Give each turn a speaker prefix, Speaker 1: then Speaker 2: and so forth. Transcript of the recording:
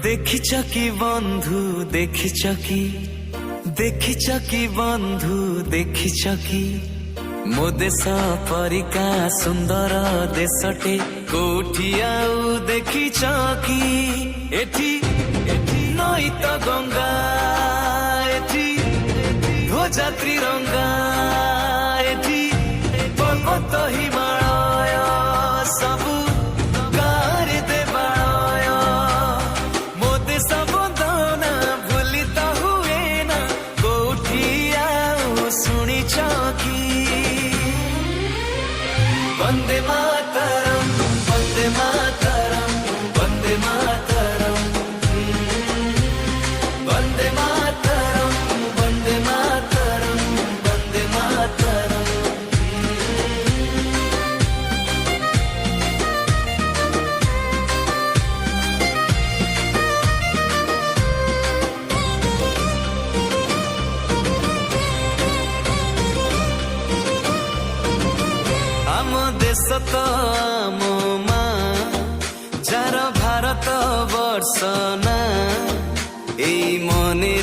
Speaker 1: দেখিছ কি বন্ধু দেখিছ কি, দেখিছ কি বন্ধু দেখিছ কি, ମୋ ଦେଶ ପରିକା ସୁନ୍ଦର ଦେଶଟେ କୋଉଠି ଆଉ ଦେଖିଛ କି? ଏଠି ନଈ ତ ଗଙ୍ଗା, ଏଠି ଧ୍ୱଜା ତ୍ରିରଙ୍ଗା, ଏଠି ପର୍ବତ ହିମାଳୟ ସବୁ ଗାଁରେ ଦେବାଳୟ। ମୋ ଦେଶ ବନ୍ଦନା ଭୁଲି ତ ହୁଏ ନା, କୋଉଠି ଆଉ ଶୁଣିଛ କି? वंदे मातरम वंदे मातरम वंदे मातरम वंदे मातरम वंदे मातरम वंदे मातरम। आम देश तो आम माँ जार भारत वर्ष ना, এই মনে